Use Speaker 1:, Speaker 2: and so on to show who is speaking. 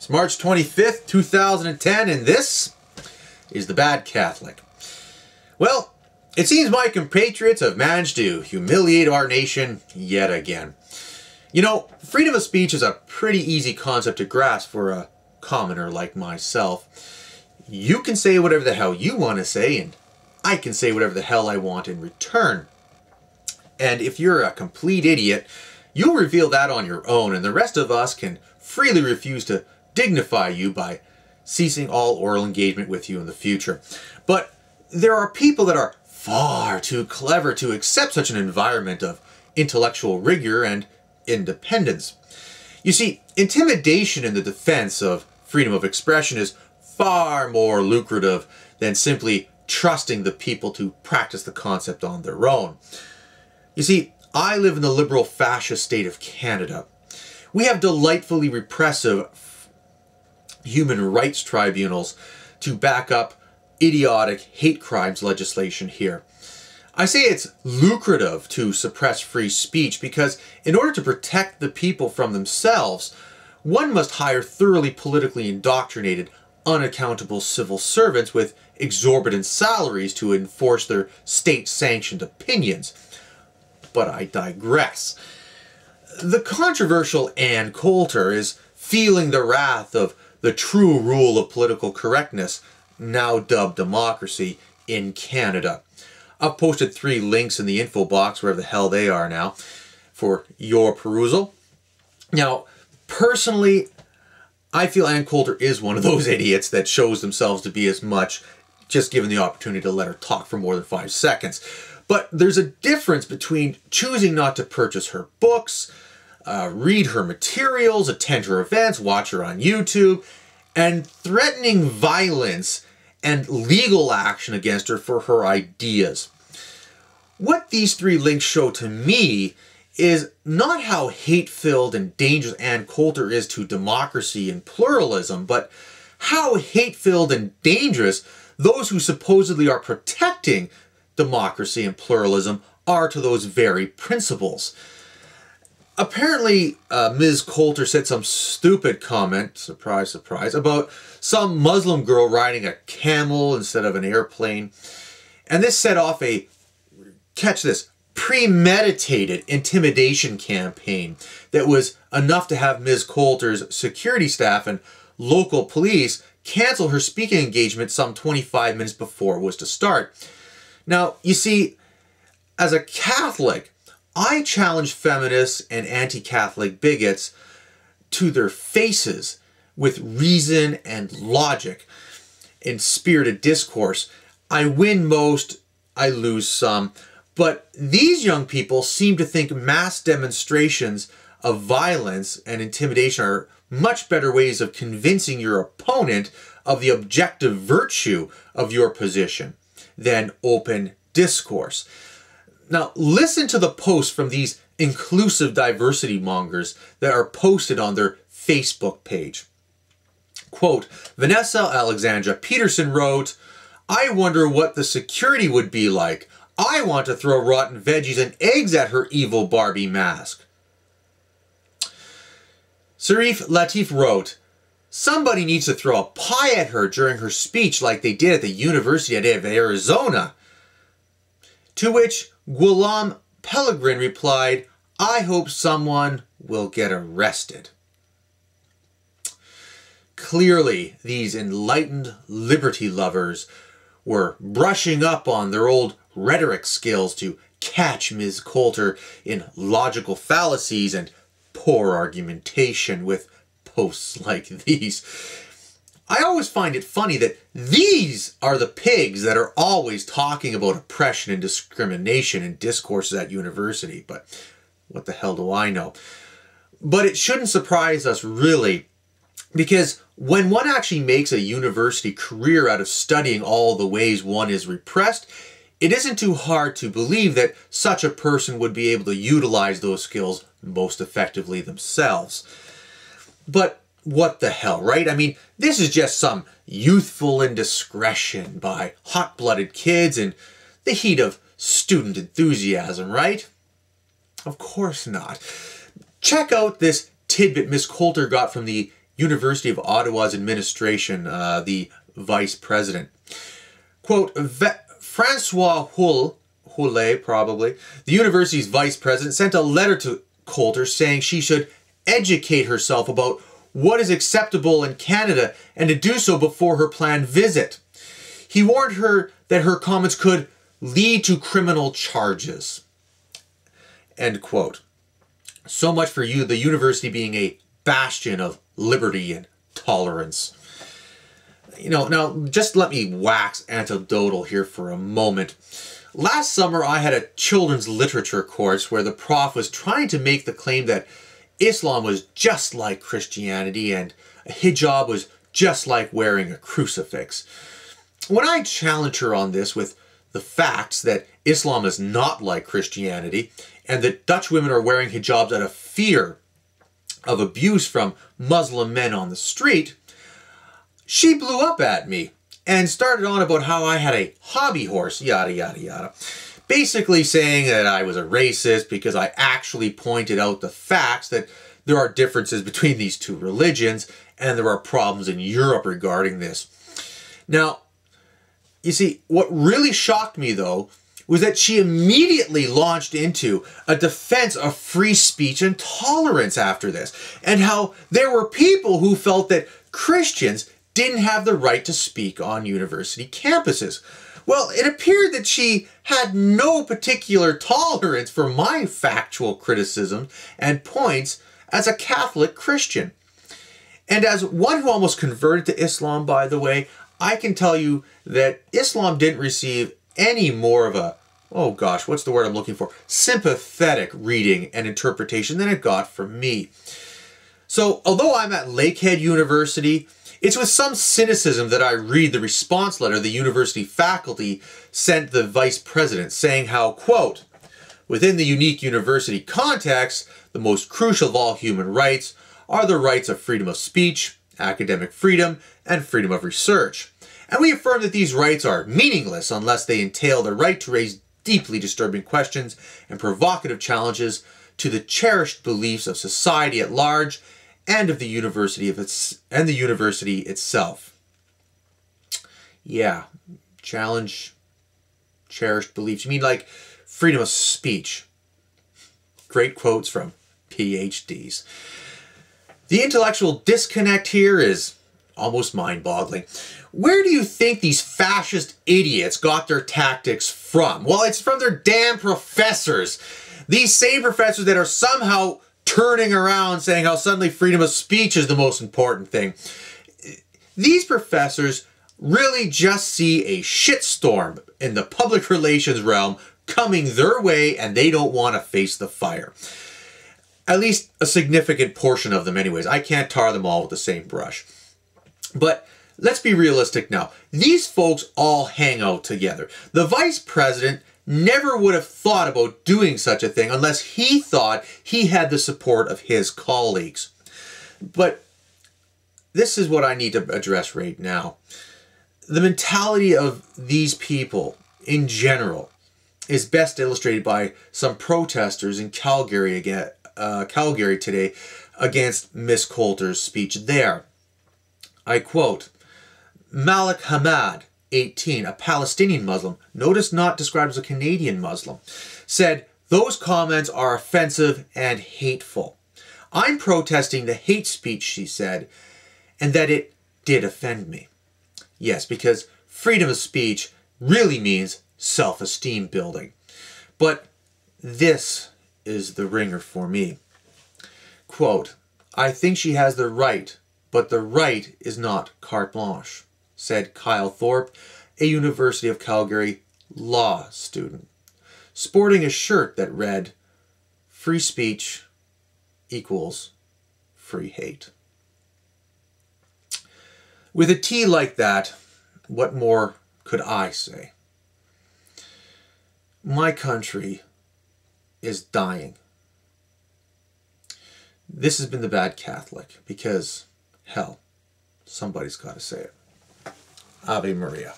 Speaker 1: It's March 25th, 2010, and this is The Bad Catholic. Well, it seems my compatriots have managed to humiliate our nation yet again. You know, freedom of speech is a pretty easy concept to grasp for a commoner like myself. You can say whatever the hell you want to say, and I can say whatever the hell I want in return. And if you're a complete idiot, you'll reveal that on your own, and the rest of us can freely refuse to dignify you by ceasing all oral engagement with you in the future. But there are people that are far too clever to accept such an environment of intellectual rigor and independence. You see, intimidation in the defense of freedom of expression is far more lucrative than simply trusting the people to practice the concept on their own. You see, I live in the liberal fascist state of Canada. We have delightfully repressive human rights tribunals to back up idiotic hate crimes legislation here. I say it's lucrative to suppress free speech because in order to protect the people from themselves, one must hire thoroughly politically indoctrinated, unaccountable civil servants with exorbitant salaries to enforce their state-sanctioned opinions. But I digress. The controversial Ann Coulter is feeling the wrath of the true rule of political correctness, now dubbed democracy, in Canada. I've posted 3 links in the info box, wherever the hell they are now, for your perusal. Now, personally, I feel Ann Coulter is one of those idiots that shows themselves to be as much, just given the opportunity to let her talk for more than 5 seconds. But there's a difference between choosing not to purchase her books, read her materials, attend her events, watch her on YouTube, and threatening violence and legal action against her for her ideas. What these 3 links show to me is not how hate-filled and dangerous Ann Coulter is to democracy and pluralism, but how hate-filled and dangerous those who supposedly are protecting democracy and pluralism are to those very principles. Apparently, Ms. Coulter said some stupid comment, surprise, surprise, about some Muslim girl riding a camel instead of an airplane. And this set off a, catch this, premeditated intimidation campaign that was enough to have Ms. Coulter's security staff and local police cancel her speaking engagement some 25 minutes before it was to start. Now, you see, as a Catholic, I challenge feminists and anti-Catholic bigots to their faces with reason and logic in spirited discourse. I win most, I lose some, but these young people seem to think mass demonstrations of violence and intimidation are much better ways of convincing your opponent of the objective virtue of your position than open discourse. Now, listen to the posts from these inclusive diversity mongers that are posted on their Facebook page. Quote, Vanessa Alexandra Peterson wrote, "I wonder what the security would be like. I want to throw rotten veggies and eggs at her evil Barbie mask." Sarif Latif wrote, "Somebody needs to throw a pie at her during her speech like they did at the University of Arizona." To which Guillaume Pellegrin replied, "I hope someone will get arrested." Clearly, these enlightened liberty lovers were brushing up on their old rhetoric skills to catch Ms. Coulter in logical fallacies and poor argumentation with posts like these. I always find it funny that these are the pigs that are always talking about oppression and discrimination in discourses at university, but what the hell do I know? But it shouldn't surprise us really, because when one actually makes a university career out of studying all the ways one is repressed, it isn't too hard to believe that such a person would be able to utilize those skills most effectively themselves. But what the hell, right? I mean, this is just some youthful indiscretion by hot-blooded kids in the heat of student enthusiasm, right? Of course not. Check out this tidbit Miss Coulter got from the University of Ottawa's administration, the vice president. Quote, Francois Houlet, probably, the university's vice president, sent a letter to Coulter saying she should educate herself about what is acceptable in Canada and to do so before her planned visit. He warned her that her comments could lead to criminal charges. End quote. So much for the university being a bastion of liberty and tolerance. You know, now just let me wax anecdotal here for a moment. Last summer I had a children's literature course where the prof was trying to make the claim that Islam was just like Christianity and a hijab was just like wearing a crucifix. When I challenged her on this with the facts that Islam is not like Christianity and that Dutch women are wearing hijabs out of fear of abuse from Muslim men on the street, she blew up at me and started on about how I had a hobby horse, yada, yada, yada. Basically saying that I was a racist because I actually pointed out the facts that there are differences between these two religions and there are problems in Europe regarding this. Now, you see, what really shocked me, though, was that she immediately launched into a defense of free speech and tolerance after this, and how there were people who felt that Christians didn't have the right to speak on university campuses. Well, it appeared that she had no particular tolerance for my factual criticism and points as a Catholic Christian. And as one who almost converted to Islam, by the way, I can tell you that Islam didn't receive any more of a, oh gosh, what's the word I'm looking for? Sympathetic reading and interpretation than it got from me. So, although I'm at Lakehead University, it's with some cynicism that I read the response letter the university faculty sent the vice president saying how, quote, within the unique university context, the most crucial of all human rights are the rights of freedom of speech, academic freedom, and freedom of research. And we affirm that these rights are meaningless unless they entail the right to raise deeply disturbing questions and provocative challenges to the cherished beliefs of society at large and of the university itself. Yeah, challenge cherished beliefs. You mean like freedom of speech? Great quotes from PhDs. The intellectual disconnect here is almost mind-boggling. Where do you think these fascist idiots got their tactics from? Well, it's from their damn professors. These same professors that are somehow turning around saying how suddenly freedom of speech is the most important thing. These professors really just see a shitstorm in the public relations realm coming their way and they don't want to face the fire. At least a significant portion of them anyways. I can't tar them all with the same brush. But let's be realistic now. These folks all hang out together. The vice president never would have thought about doing such a thing unless he thought he had the support of his colleagues. But this is what I need to address right now. The mentality of these people in general is best illustrated by some protesters in Calgary today against Miss Coulter's speech there. I quote, Malik Hamad, 18, a Palestinian Muslim, notice not described as a Canadian Muslim, said, those comments are offensive and hateful. I'm protesting the hate speech, she said, and that it did offend me. Yes, because freedom of speech really means self-esteem building. But this is the ringer for me. Quote, I think she has the right, but the right is not carte blanche, said Kyle Thorpe, a University of Calgary law student, sporting a shirt that read, free speech equals free hate. With a T like that, what more could I say? My country is dying. This has been The Bad Catholic because, hell, somebody's got to say it. Ave Maria.